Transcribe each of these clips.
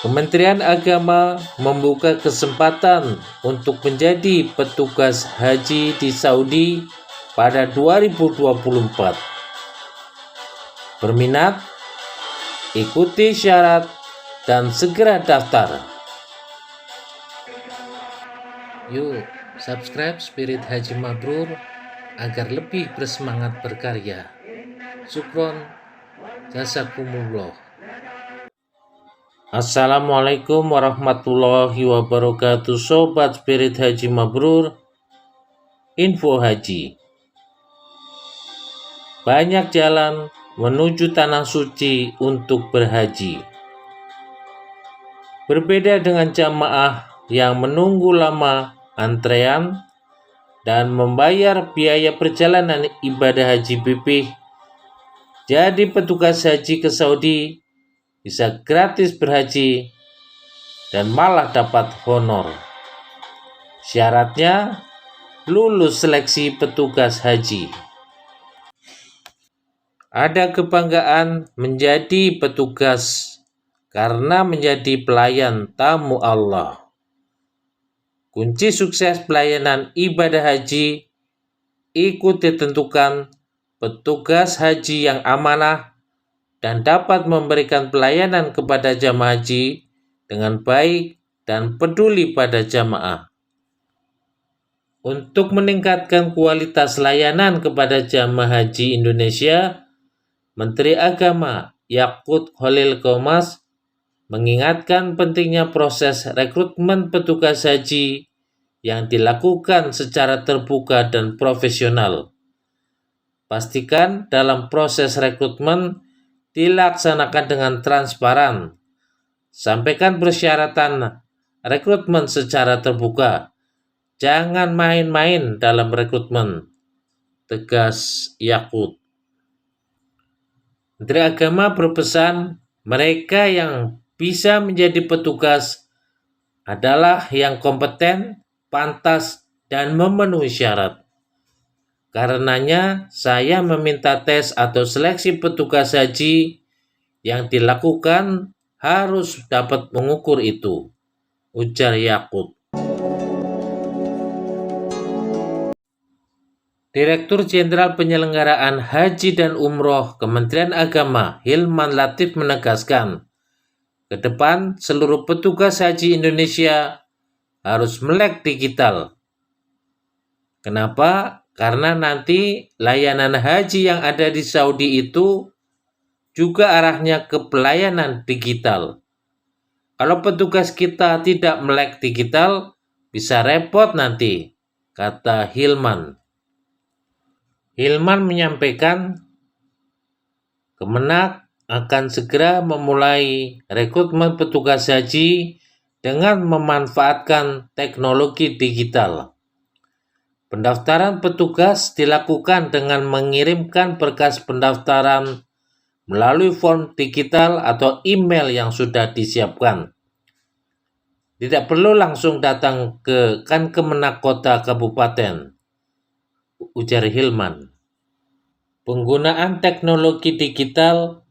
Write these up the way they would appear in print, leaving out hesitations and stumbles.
Kementerian Agama membuka kesempatan untuk menjadi petugas haji di Saudi pada 2024. Berminat? Ikuti syarat dan segera daftar. Yuk, subscribe Spirit Haji Mabrur agar lebih bersemangat berkarya. Syukron, jazakumullah. Assalamualaikum warahmatullahi wabarakatuh. Sobat Spirit Haji Mabrur, info haji. Banyak jalan menuju tanah suci untuk berhaji. Berbeda dengan jamaah yang menunggu lama antrean dan membayar biaya perjalanan ibadah haji pipih, jadi petugas haji ke Saudi bisa gratis berhaji dan malah dapat honor. Syaratnya lulus seleksi petugas haji. Ada kebanggaan menjadi petugas karena menjadi pelayan tamu Allah. Kunci sukses pelayanan ibadah haji ikut ditentukan petugas haji yang amanah dan dapat memberikan pelayanan kepada jamaah haji dengan baik dan peduli pada jamaah. Untuk meningkatkan kualitas layanan kepada jamaah haji Indonesia, Menteri Agama Yakut Khalil Qomas mengingatkan pentingnya proses rekrutmen petugas haji yang dilakukan secara terbuka dan profesional. Pastikan dalam proses rekrutmen dilaksanakan dengan transparan. Sampaikan persyaratan rekrutmen secara terbuka. Jangan main-main dalam rekrutmen, tegas Yakut. Menteri Agama berpesan mereka yang bisa menjadi petugas adalah yang kompeten, pantas, dan memenuhi syarat. Karenanya, saya meminta tes atau seleksi petugas haji yang dilakukan harus dapat mengukur itu, ujar Yakut. Direktur Jenderal Penyelenggaraan Haji dan Umroh Kementerian Agama Hilman Latif menegaskan, ke depan seluruh petugas haji Indonesia harus melek digital. Kenapa? Karena nanti layanan haji yang ada di Saudi itu juga arahnya ke pelayanan digital. Kalau petugas kita tidak melek digital, bisa repot nanti, kata Hilman. Hilman menyampaikan, Kemenak akan segera memulai rekrutmen petugas haji dengan memanfaatkan teknologi digital. Pendaftaran petugas dilakukan dengan mengirimkan berkas pendaftaran melalui form digital atau email yang sudah disiapkan. Tidak perlu langsung datang ke Kemenak Kota Kabupaten, ujar Hilman. Penggunaan teknologi digital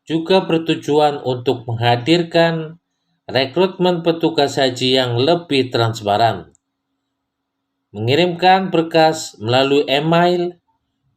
juga bertujuan untuk menghadirkan rekrutmen petugas haji yang lebih transparan. Mengirimkan berkas melalui email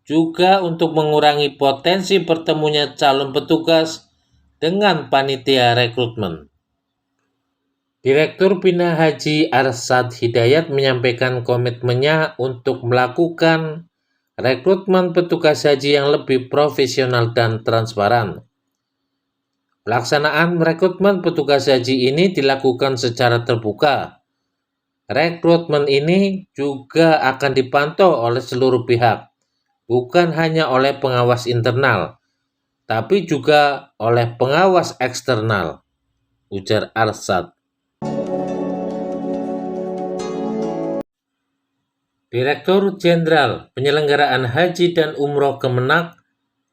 juga untuk mengurangi potensi bertemunya calon petugas dengan panitia rekrutmen. Direktur Bina Haji Arsyad Hidayat menyampaikan komitmennya untuk melakukan rekrutmen petugas haji yang lebih profesional dan transparan. Pelaksanaan rekrutmen petugas haji ini dilakukan secara terbuka. Rekrutmen ini juga akan dipantau oleh seluruh pihak, bukan hanya oleh pengawas internal, tapi juga oleh pengawas eksternal, ujar Arsyad. Direktur Jenderal Penyelenggaraan Haji dan Umroh Kemenak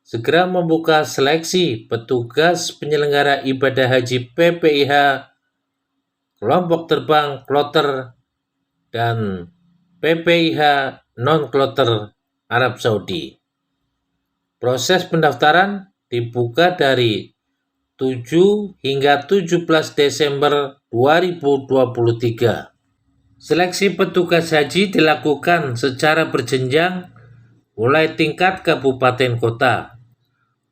segera membuka seleksi petugas penyelenggara ibadah haji PPIH, kelompok terbang kloter, dan PPIH non-kloter Arab Saudi. Proses pendaftaran dibuka dari 7 hingga 17 Desember 2023. Seleksi petugas haji dilakukan secara berjenjang mulai tingkat kabupaten kota.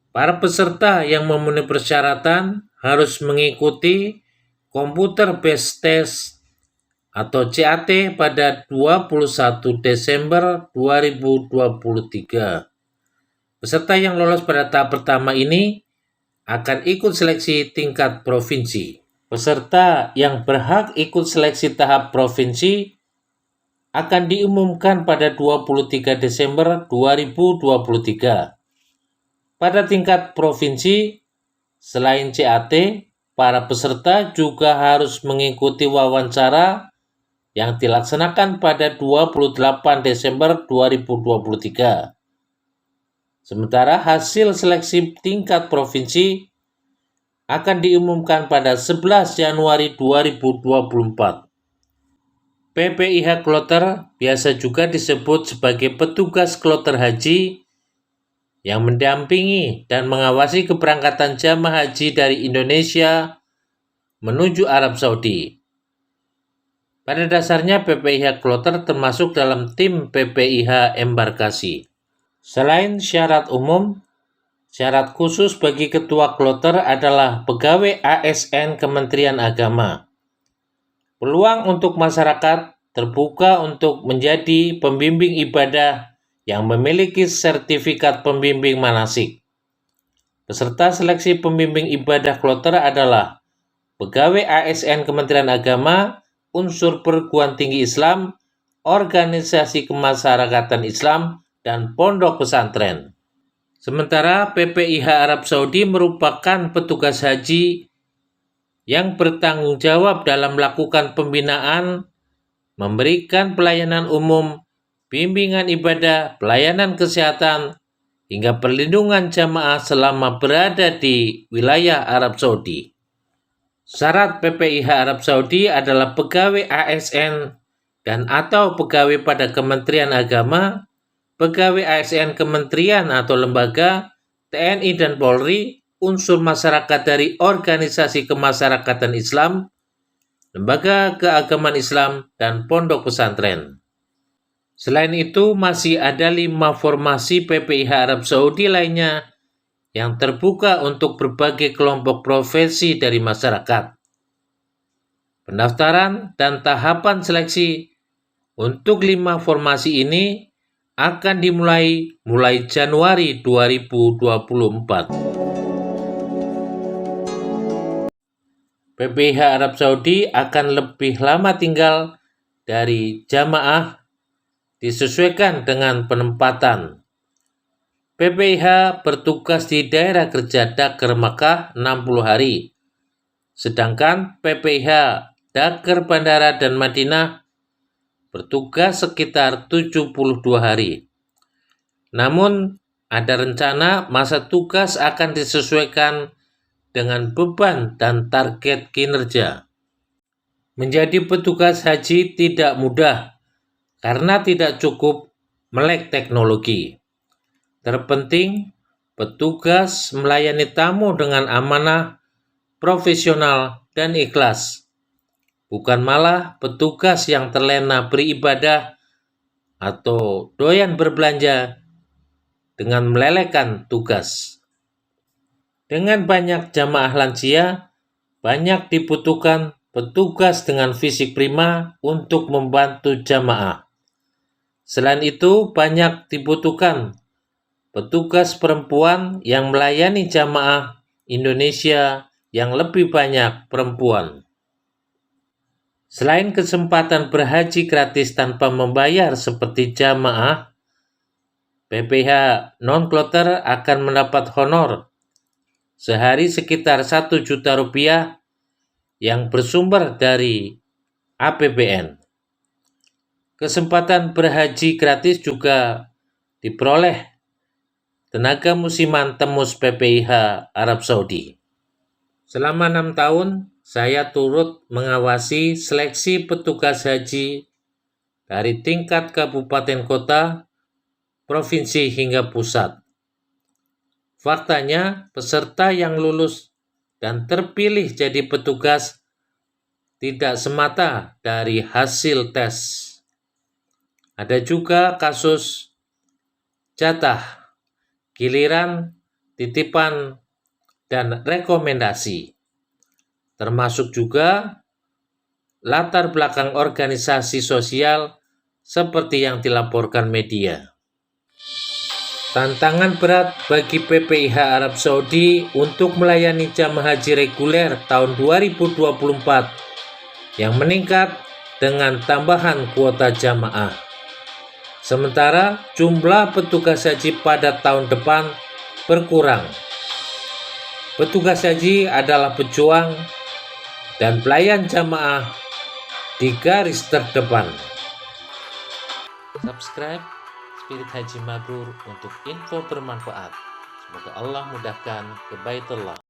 Para peserta yang memenuhi persyaratan harus mengikuti Computer Based Test atau CAT pada 21 Desember 2023. Peserta yang lolos pada tahap pertama ini akan ikut seleksi tingkat provinsi. Peserta yang berhak ikut seleksi tahap provinsi akan diumumkan pada 23 Desember 2023. Pada tingkat provinsi, selain CAT, para peserta juga harus mengikuti wawancara yang dilaksanakan pada 28 Desember 2023. Sementara hasil seleksi tingkat provinsi akan diumumkan pada 11 Januari 2024. PPIH Kloter biasa juga disebut sebagai petugas kloter haji yang mendampingi dan mengawasi keberangkatan jamaah haji dari Indonesia menuju Arab Saudi. Pada dasarnya PPIH Kloter termasuk dalam tim PPIH embarkasi. Selain syarat umum, syarat khusus bagi ketua kloter adalah pegawai ASN Kementerian Agama. Peluang untuk masyarakat terbuka untuk menjadi pembimbing ibadah yang memiliki sertifikat pembimbing manasik. Peserta seleksi pembimbing ibadah kloter adalah pegawai ASN Kementerian Agama, unsur perguruan tinggi Islam, organisasi kemasyarakatan Islam, dan pondok pesantren. Sementara PPIH Arab Saudi merupakan petugas haji yang bertanggung jawab dalam melakukan pembinaan, memberikan pelayanan umum, bimbingan ibadah, pelayanan kesehatan, hingga perlindungan jamaah selama berada di wilayah Arab Saudi. Syarat PPIH Arab Saudi adalah pegawai ASN dan atau pegawai pada Kementerian Agama, pegawai ASN kementerian atau lembaga, TNI dan Polri, unsur masyarakat dari organisasi kemasyarakatan Islam, lembaga keagamaan Islam, dan pondok pesantren. Selain itu, masih ada 5 formasi PPIH Arab Saudi lainnya yang terbuka untuk berbagai kelompok profesi dari masyarakat. Pendaftaran dan tahapan seleksi untuk 5 formasi ini akan dimulai Januari 2024. PPIH Arab Saudi akan lebih lama tinggal dari jamaah disesuaikan dengan penempatan. PPIH bertugas di daerah kerja Daker Makkah 60 hari, sedangkan PPIH Daker Bandara dan Madinah bertugas sekitar 72 hari. Namun, ada rencana masa tugas akan disesuaikan dengan beban dan target kinerja. Menjadi petugas haji tidak mudah karena tidak cukup melek teknologi. Terpenting, petugas melayani tamu dengan amanah, profesional, dan ikhlas. Bukan malah petugas yang terlena beribadah atau doyan berbelanja dengan melelehkan tugas. Dengan banyak jamaah lansia, banyak dibutuhkan petugas dengan fisik prima untuk membantu jamaah. Selain itu, banyak dibutuhkan petugas perempuan yang melayani jamaah Indonesia yang lebih banyak perempuan. Selain kesempatan berhaji gratis tanpa membayar seperti jamaah, PPIH non-kloter akan mendapat honor sehari sekitar 1 juta rupiah yang bersumber dari APBN. Kesempatan berhaji gratis juga diperoleh tenaga musiman Temus PPIH Arab Saudi. Selama 6 tahun, saya turut mengawasi seleksi petugas haji dari tingkat kabupaten kota, provinsi hingga pusat. Faktanya, peserta yang lulus dan terpilih jadi petugas tidak semata dari hasil tes. Ada juga kasus jatah, giliran, titipan, dan rekomendasi. Termasuk juga latar belakang organisasi sosial seperti yang dilaporkan media. Tantangan berat bagi PPIH Arab Saudi untuk melayani jamaah haji reguler tahun 2024 yang meningkat dengan tambahan kuota jamaah. Sementara jumlah petugas haji pada tahun depan berkurang. Petugas haji adalah pejuang dan pelayan jamaah di garis terdepan. Subscribe Spirit Haji Mabrur untuk info bermanfaat. Semoga Allah mudahkan ke Baitullah.